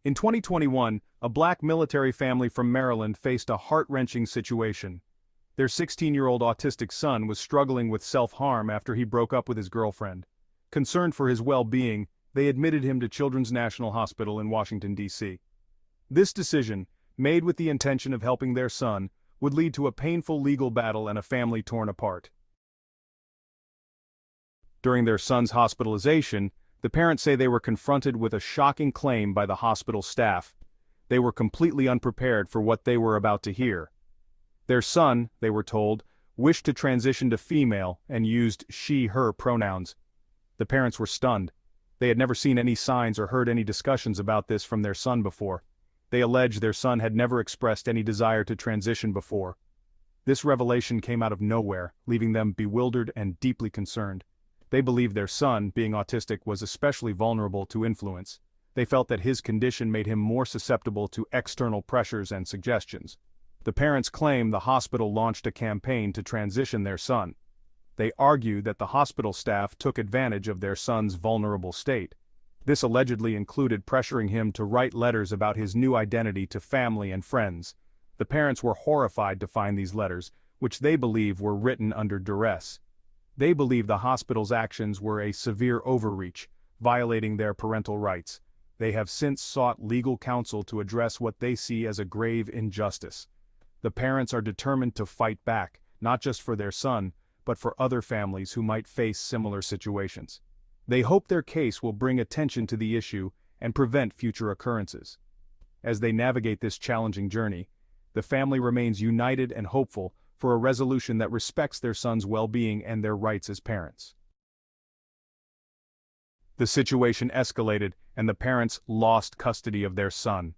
In 2021, a black military family from Maryland faced a heart-wrenching situation. Their 16-year-old autistic son was struggling with self-harm after he broke up with his girlfriend. Concerned for his well-being, they admitted him to Children's National Hospital in Washington, D.C. This decision, made with the intention of helping their son, would lead to a painful legal battle and a family torn apart. During their son's hospitalization, the parents say they were confronted with a shocking claim by the hospital staff. They were completely unprepared for what they were about to hear. Their son, they were told, wished to transition to female and used she/her pronouns. The parents were stunned. They had never seen any signs or heard any discussions about this from their son before. They alleged their son had never expressed any desire to transition before. This revelation came out of nowhere, leaving them bewildered and deeply concerned. They believed their son, being autistic, was especially vulnerable to influence. They felt that his condition made him more susceptible to external pressures and suggestions. The parents claim the hospital launched a campaign to transition their son. They argue that the hospital staff took advantage of their son's vulnerable state. This allegedly included pressuring him to write letters about his new identity to family and friends. The parents were horrified to find these letters, which they believe were written under duress. They believe the hospital's actions were a severe overreach, violating their parental rights. They have since sought legal counsel to address what they see as a grave injustice. The parents are determined to fight back, not just for their son, but for other families who might face similar situations. They hope their case will bring attention to the issue and prevent future occurrences. As they navigate this challenging journey, the family remains united and hopeful for a resolution that respects their son's well-being and their rights as parents. The situation escalated, and the parents lost custody of their son.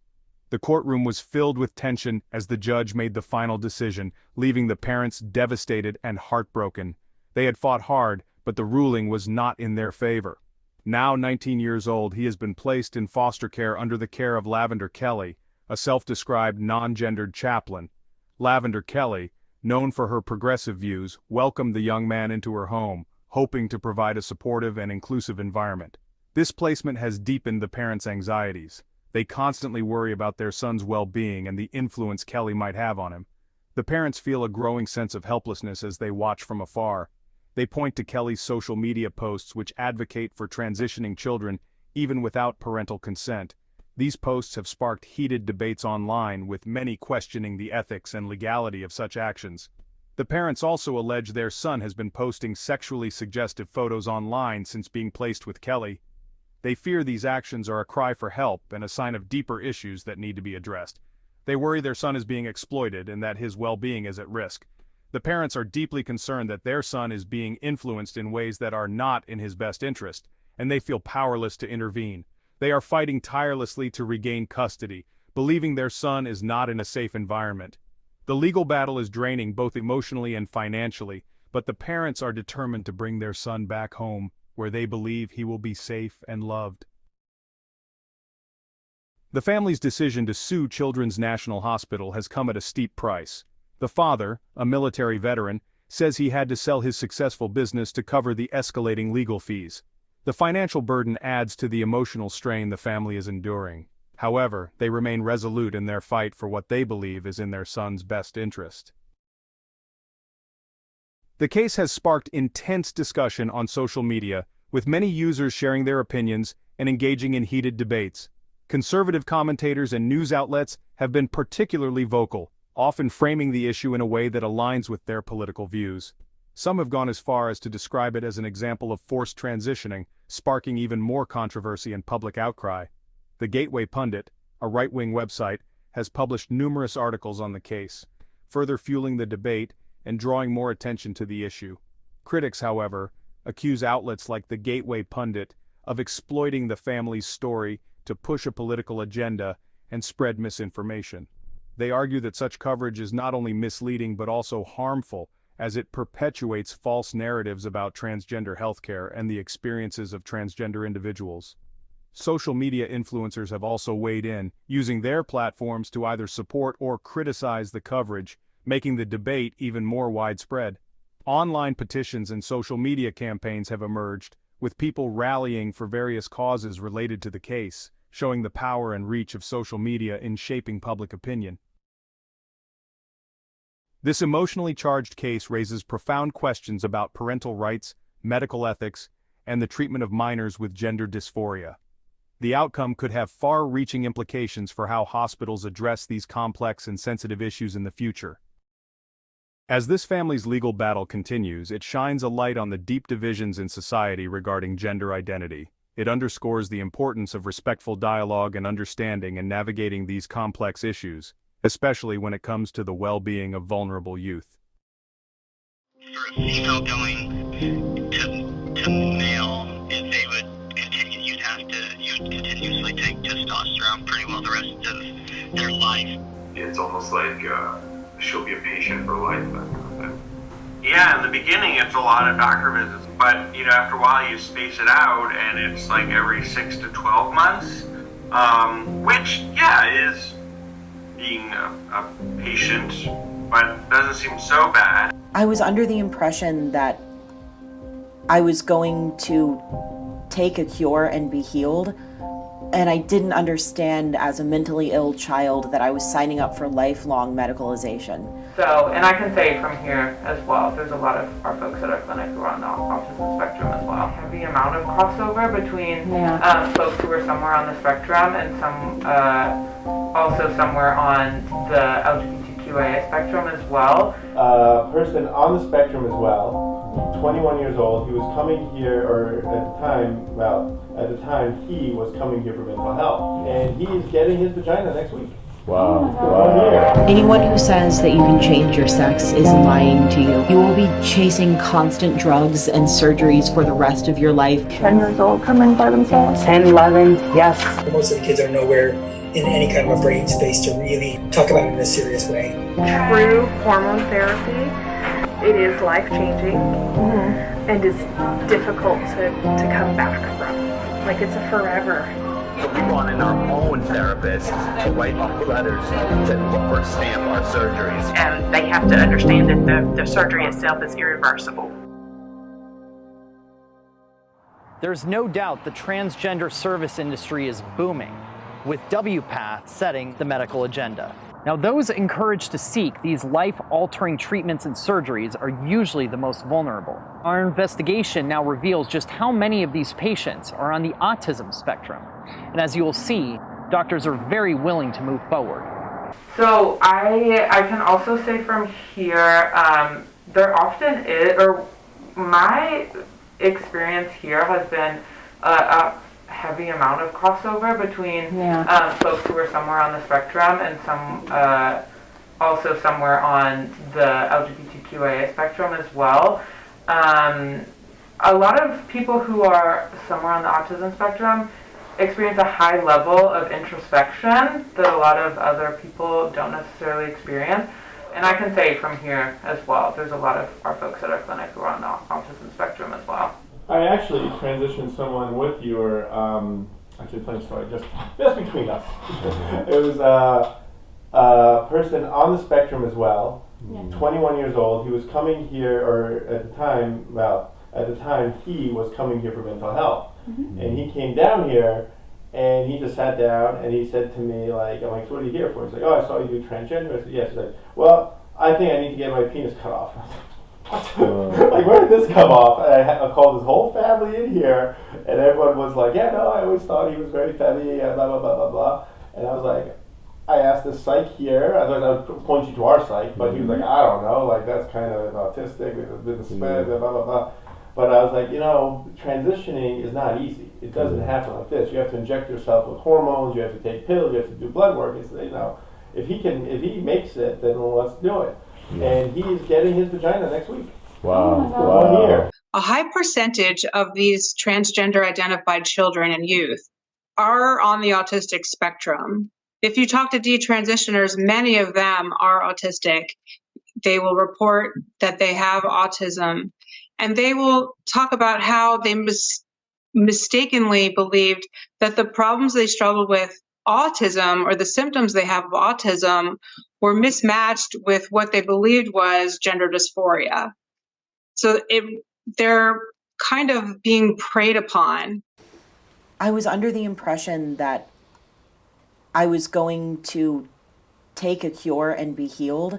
The courtroom was filled with tension as the judge made the final decision, leaving the parents devastated and heartbroken. They had fought hard, but the ruling was not in their favor. Now 19 years old, he has been placed in foster care under the care of Lavender Kelly, a self-described non-gendered chaplain. Lavender Kelly, known for her progressive views, welcomed the young man into her home, hoping to provide a supportive and inclusive environment. This placement has deepened the parents' anxieties. They constantly worry about their son's well-being and the influence Kelly might have on him. The parents feel a growing sense of helplessness as they watch from afar. They point to Kelly's social media posts which advocate for transitioning children even without parental consent. These posts have sparked heated debates online, with many questioning the ethics and legality of such actions. The parents also allege their son has been posting sexually suggestive photos online since being placed with Kelly. They fear these actions are a cry for help and a sign of deeper issues that need to be addressed. They worry their son is being exploited and that his well-being is at risk. The parents are deeply concerned that their son is being influenced in ways that are not in his best interest, and they feel powerless to intervene. They are fighting tirelessly to regain custody, believing their son is not in a safe environment. The legal battle is draining both emotionally and financially, but the parents are determined to bring their son back home, where they believe he will be safe and loved. The family's decision to sue Children's National Hospital has come at a steep price. The father, a military veteran, says he had to sell his successful business to cover the escalating legal fees. The financial burden adds to the emotional strain the family is enduring. However, they remain resolute in their fight for what they believe is in their son's best interest. The case has sparked intense discussion on social media, with many users sharing their opinions and engaging in heated debates. Conservative commentators and news outlets have been particularly vocal, often framing the issue in a way that aligns with their political views. Some have gone as far as to describe it as an example of forced transitioning, sparking even more controversy and public outcry. The Gateway Pundit, a right-wing website, has published numerous articles on the case, further fueling the debate and drawing more attention to the issue. Critics, however, accuse outlets like the Gateway Pundit of exploiting the family's story to push a political agenda and spread misinformation. They argue that such coverage is not only misleading but also harmful, as it perpetuates false narratives about transgender healthcare and the experiences of transgender individuals. Social media influencers have also weighed in, using their platforms to either support or criticize the coverage, making the debate even more widespread. Online petitions and social media campaigns have emerged, with people rallying for various causes related to the case. showing the power and reach of social media in shaping public opinion. This emotionally charged case raises profound questions about parental rights, medical ethics, and the treatment of minors with gender dysphoria. The outcome could have far-reaching implications for how hospitals address these complex and sensitive issues in the future. As this family's legal battle continues, it shines a light on the deep divisions in society regarding gender identity. It underscores the importance of respectful dialogue and understanding in navigating these complex issues, especially when it comes to the well-being of vulnerable youth. For a female going to male, if they would continue, you would continuously take testosterone pretty well the rest of their life. It's almost like she'll be a patient for life, that kind of thing. Yeah, in the beginning it's a lot of doctor visits, but after a while you space it out and it's like every 6 to 12 months, which, is being a patient, but doesn't seem so bad. I was under the impression that I was going to take a cure and be healed, and I didn't understand as a mentally ill child that I was signing up for lifelong medicalization. So, and I can say from here as well, there's a lot of our folks at our clinic who are on the autism spectrum as well. Heavy amount of crossover between folks who are somewhere on the spectrum and some also somewhere on the LGBTQIA spectrum as well. Person on the spectrum as well, 21 years old. He was coming here, or at the time he was coming here for mental health, and he is getting his vagina next week. Wow. Anyone who says that you can change your sex is lying to you. You will be chasing constant drugs and surgeries for the rest of your life. 10 years old coming by themselves. 10, 11, yes. Most of the kids are nowhere in any kind of a brain space to really talk about it in a serious way. True hormone therapy, it is life-changing and is difficult to come back from. Like, it's a forever. So we brought in our own therapists to write letters to rubber stamp our surgeries. And they have to understand that the surgery itself is irreversible. There's no doubt the transgender service industry is booming, with WPATH setting the medical agenda. Now, those encouraged to seek these life-altering treatments and surgeries are usually the most vulnerable. Our investigation now reveals just how many of these patients are on the autism spectrum. And as you will see, doctors are very willing to move forward. So I can also say from here, there often is, or my experience here has been a heavy amount of crossover between folks who are somewhere on the spectrum and some also somewhere on the LGBTQIA spectrum as well. A lot of people who are somewhere on the autism spectrum experience a high level of introspection that a lot of other people don't necessarily experience. And I can say from here as well, there's a lot of our folks at our clinic who are on the autism spectrum as well. I actually transitioned someone with your, actually funny story, just between us. It was a person on the spectrum as well, 21 years old. He was coming here, or at the time he was coming here for mental health. And he came down here and he just sat down and he said to me, like, I'm like, so what are you here for? He's like, oh, I saw you do transgender. I said, yes. He's like, well, I think I need to get my penis cut off. Like, where did this come off? And I called his whole family in here, and everyone was like, yeah, no, I always thought he was very femmy, blah, blah, blah, blah, blah. And I was like, I asked this psych here, I thought I would point you to our psych, but he was like, I don't know, like, that's kind of autistic, a bit of sped, blah, blah, blah. But I was like, transitioning is not easy. It doesn't happen like this. You have to inject yourself with hormones, you have to take pills, you have to do blood work. It's, if he makes it, then let's do it. And he is getting his vagina next week. Wow. 1 year. A high percentage of these transgender identified children and youth are on the autistic spectrum. If you talk to detransitioners, many of them are autistic. They will report that they have autism, and they will talk about how they mistakenly believed that the problems they struggled with autism, or the symptoms they have of autism, were mismatched with what they believed was gender dysphoria. So they're kind of being preyed upon. I was under the impression that I was going to take a cure and be healed.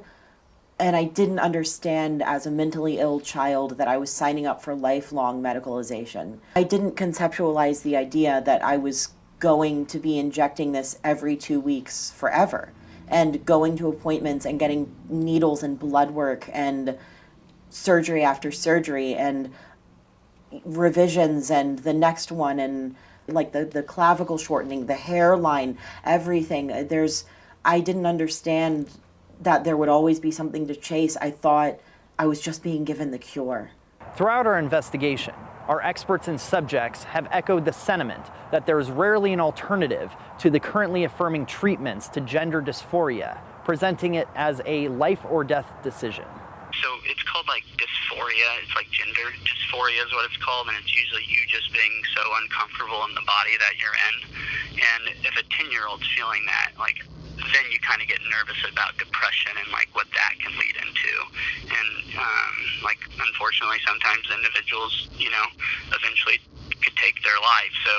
And I didn't understand as a mentally ill child that I was signing up for lifelong medicalization. I didn't conceptualize the idea that I was going to be injecting this every 2 weeks forever, and going to appointments and getting needles and blood work and surgery after surgery and revisions and the next one, and like the clavicle shortening, the hairline, everything. I didn't understand that there would always be something to chase. I thought I was just being given the cure. Throughout our investigation, our experts and subjects have echoed the sentiment that there is rarely an alternative to the currently affirming treatments to gender dysphoria, presenting it as a life or death decision. So it's called like dysphoria. It's like gender dysphoria is what it's called, and it's usually you just being so uncomfortable in the body that you're in. And if a 10-year-old's feeling that, like, then you kind of get nervous about depression and like what that can lead into. And like, unfortunately, sometimes individuals, you know, eventually could take their life. So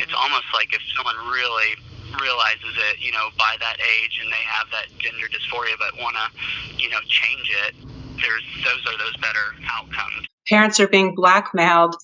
it's almost like if someone really realizes it, you know, by that age, and they have that gender dysphoria but want to, you know, change it, those better outcomes. Parents are being blackmailed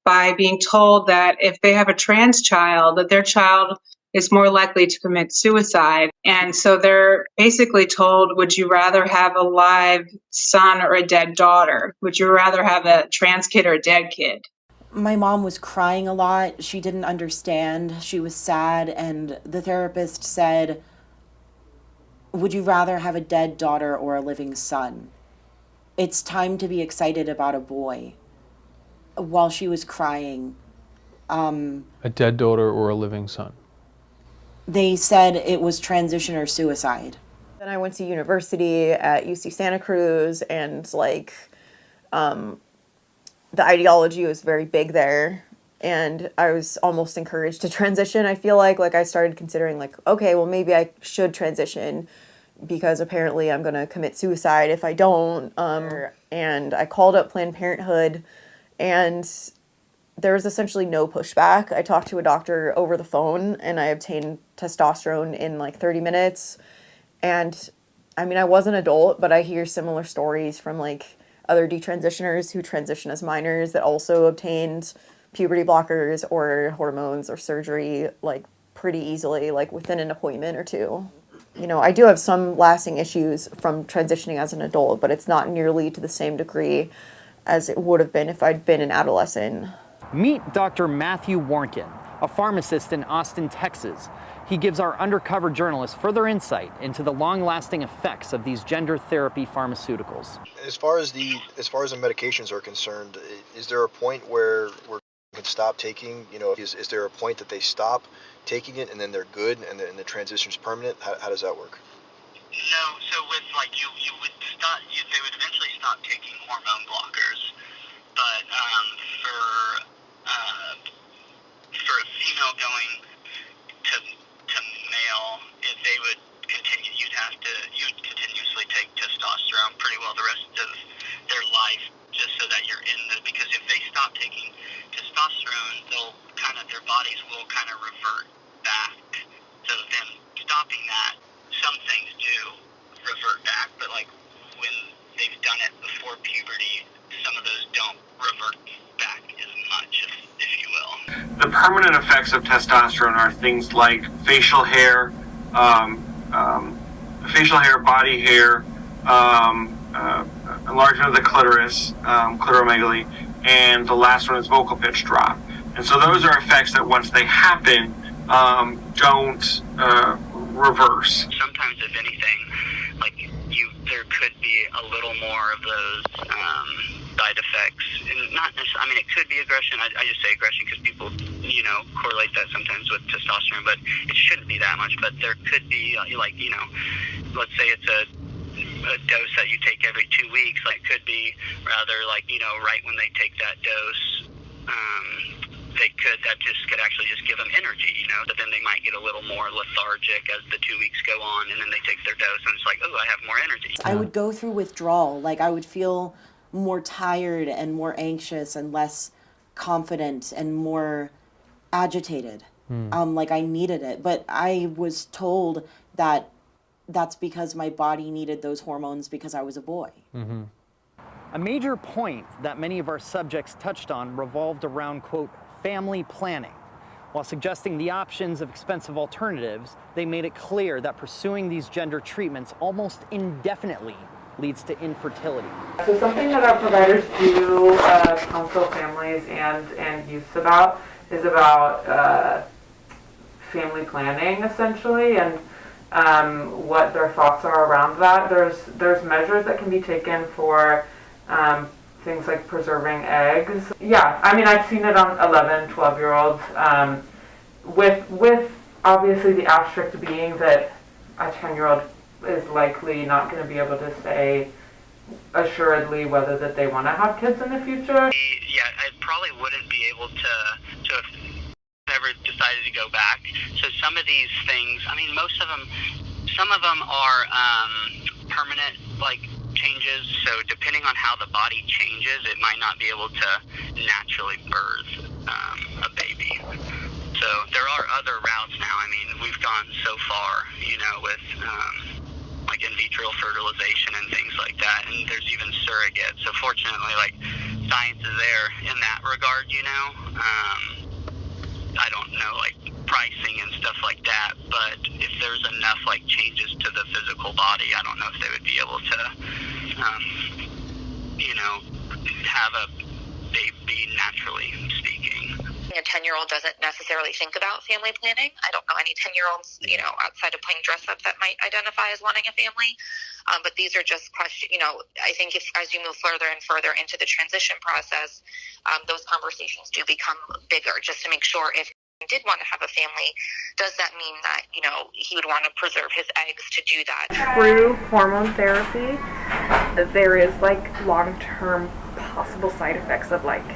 by being told that if they have a trans child, that their child is more likely to commit suicide. And so they're basically told, would you rather have a live son or a dead daughter? Would you rather have a trans kid or a dead kid? My mom was crying a lot. She didn't understand. She was sad. And the therapist said, would you rather have a dead daughter or a living son? It's time to be excited about a boy. While she was crying. A dead daughter or a living son? They said it was transition or suicide. Then I went to university at UC Santa Cruz, and like the ideology was very big there, and I was almost encouraged to transition. I feel like I started considering like, okay, well maybe I should transition because apparently I'm gonna commit suicide if I don't. And I called up Planned Parenthood, and there was essentially no pushback. I talked to a doctor over the phone, and I obtained testosterone in like 30 minutes. And I mean, I was an adult, but I hear similar stories from like other detransitioners who transition as minors that also obtained puberty blockers or hormones or surgery like pretty easily, like within an appointment or two. You know, I do have some lasting issues from transitioning as an adult, but it's not nearly to the same degree as it would have been if I'd been an adolescent. Meet Dr. Matthew Warnken, a pharmacist in Austin, Texas. He gives our undercover journalists further insight into the long-lasting effects of these gender therapy pharmaceuticals. As far as the medications are concerned, is there a point where we can stop taking? You know, is there a point that they stop taking it and then they're good and the transition's permanent? How does that work? No, so with like you would stop. They would eventually stop taking hormone blockers, but for a female going to male, if they would continue, you would continuously take testosterone pretty well the rest of their life, just so that you're in because if they stop taking testosterone, their bodies will kind of revert back. So then stopping that, some things do revert back, but like when they've done it before puberty, some of those don't revert back as much, if you will. The permanent effects of testosterone are things like facial hair, body hair, enlargement of the clitoris, clitoromegaly, and the last one is vocal pitch drop. And so those are effects that once they happen, don't reverse. Sometimes, if anything, there could be a little more of those side effects, and not necessarily. I mean, it could be aggression. I just say aggression because people, correlate that sometimes with testosterone, but it shouldn't be that much. But there could be, let's say it's a dose that you take every 2 weeks. Like, could be rather right when they take that dose. That could actually just give them energy, but then they might get a little more lethargic as the 2 weeks go on, and then they take their dose and it's like, oh, I have more energy. I would go through withdrawal. I would feel more tired and more anxious and less confident and more agitated. Like I needed it, but I was told that that's because my body needed those hormones because I was a boy. A major point that many of our subjects touched on revolved around, quote, family planning. While suggesting the options of expensive alternatives, they made it clear that pursuing these gender treatments almost indefinitely leads to infertility. So something that our providers do counsel families and youth about is about family planning, essentially, and what their thoughts are around that. There's measures that can be taken for things like preserving eggs. Yeah, I mean, I've seen it on 11, 12-year-olds, with obviously the asterisk being that a 10-year-old is likely not going to be able to say assuredly whether that they want to have kids in the future. Yeah, I probably wouldn't be able to have ever decided to go back. So some of these things, I mean, most of them, some of them are permanent, like, changes. So depending on how the body changes, it might not be able to naturally birth a baby. So there are other routes now. I mean, we've gone so far, you know, with like in vitro fertilization and things like that, and there's even surrogates. So fortunately, like, science is there in that regard, you know. I don't know, like, pricing and stuff like that, but if there's enough, like, changes to the physical body, I don't know if they would be able to, you know, have a baby naturally speaking. A 10-year-old doesn't necessarily think about family planning. I don't know any 10-year-olds, you know, outside of playing dress up that might identify as wanting a family. But these are just questions, you know, I think if as you move further and further into the transition process, those conversations do become bigger, just to make sure if he did want to have a family, does that mean that, you know, he would want to preserve his eggs to do that? Through hormone therapy, there is like long-term possible side effects of like,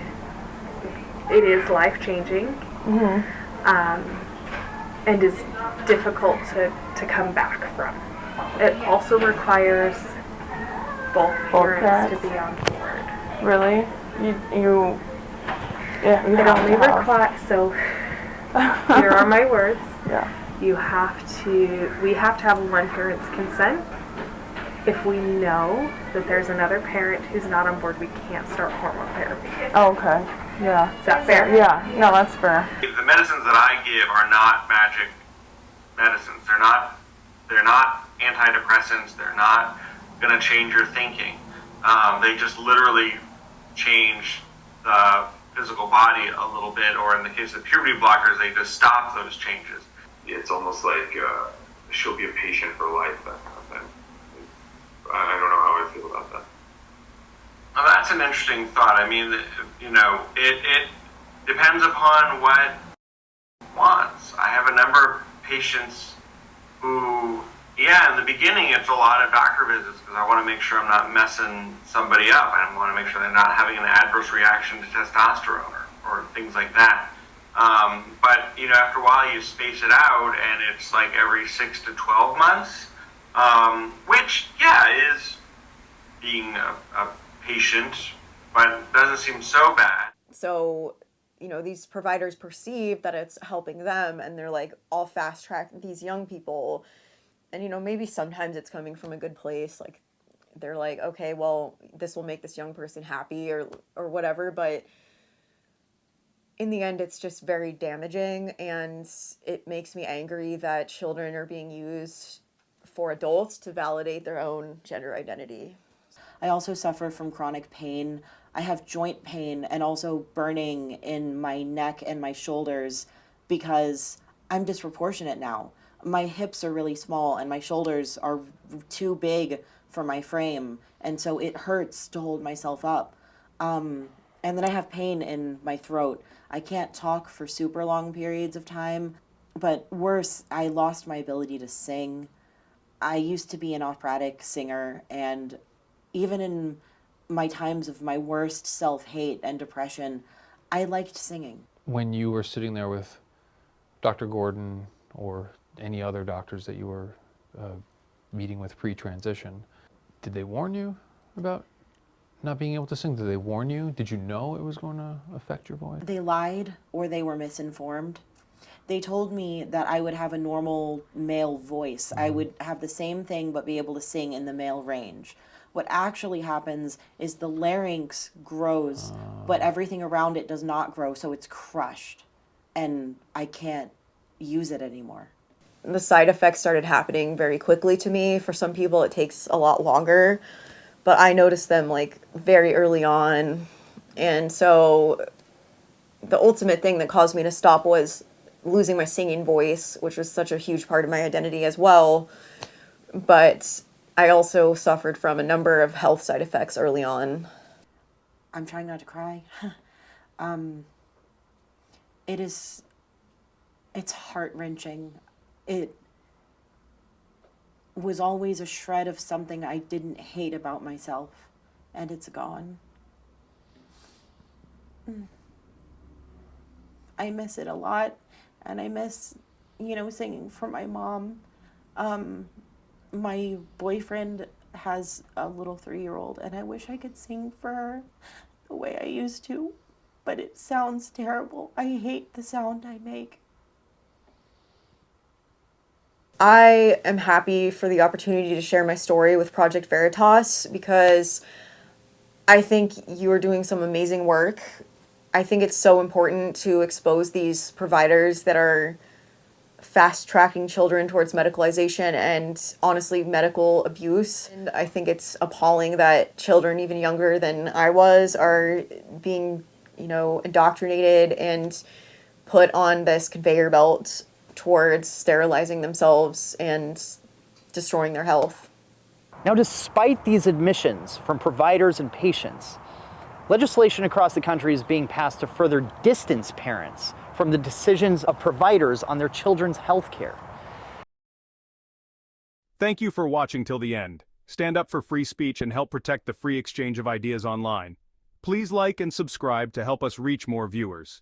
it is life-changing, and is difficult to come back from. It also requires both parents to be on board. Really? You It only requires, so here are my words. Yeah. We have to have one parent's consent. If we know that there's another parent who's not on board, we can't start hormone therapy. Oh, okay. Yeah. Is that fair? Yeah. No, that's fair. The medicines that I give are not magic medicines. They're not antidepressants. They're not going to change your thinking. They just literally change the physical body a little bit, or in the case of puberty blockers, they just stop those changes. It's almost like she'll be a patient for life, that kind of thing. I don't know how I feel about that. Well, that's an interesting thought. I mean, you know, it depends upon what wants. I have a number of patients who, yeah, in the beginning it's a lot of doctor visits because I want to make sure I'm not messing somebody up. I want to make sure they're not having an adverse reaction to testosterone or things like that. But, you know, after a while you space it out and it's like every 6 to 12 months, which, yeah, is being a patient, but doesn't seem so bad. So, you know, these providers perceive that it's helping them and they're like, I'll fast track these young people. And, you know, maybe sometimes it's coming from a good place. Like, they're like, okay, well, this will make this young person happy or whatever. But in the end, it's just very damaging. And it makes me angry that children are being used for adults to validate their own gender identity. I also suffer from chronic pain. I have joint pain and also burning in my neck and my shoulders because I'm disproportionate now. My hips are really small and my shoulders are too big for my frame, and so it hurts to hold myself up. And then I have pain in my throat. I can't talk for super long periods of time, but worse, I lost my ability to sing. I used to be an operatic singer, and even in my times of my worst self-hate and depression, I liked singing. When you were sitting there with Dr. Gordon or any other doctors that you were meeting with pre-transition, did they warn you about not being able to sing? Did they warn you? Did you know it was going to affect your voice? They lied or they were misinformed. They told me that I would have a normal male voice. I would have the same thing but be able to sing in the male range. What actually happens is the larynx grows, but everything around it does not grow, so it's crushed. And I can't use it anymore. The side effects started happening very quickly to me. For some people, it takes a lot longer, but I noticed them like very early on. And so the ultimate thing that caused me to stop was losing my singing voice, which was such a huge part of my identity as well. But I also suffered from a number of health side effects early on. I'm trying not to cry. It's heart-wrenching. It was always a shred of something I didn't hate about myself, and it's gone. I miss it a lot, and I miss, singing for my mom. My boyfriend has a little 3-year-old, and I wish I could sing for her the way I used to, but it sounds terrible. I hate the sound I make. I am happy for the opportunity to share my story with Project Veritas because I think you are doing some amazing work. I think it's so important to expose these providers that are fast-tracking children towards medicalization and, honestly, medical abuse. And I think it's appalling that children even younger than I was are being, indoctrinated and put on this conveyor belt towards sterilizing themselves and destroying their health. Now, despite these admissions from providers and patients, legislation across the country is being passed to further distance parents from the decisions of providers on their children's health care. Thank you for watching till the end. Stand up for free speech and help protect the free exchange of ideas online. Please like and subscribe to help us reach more viewers.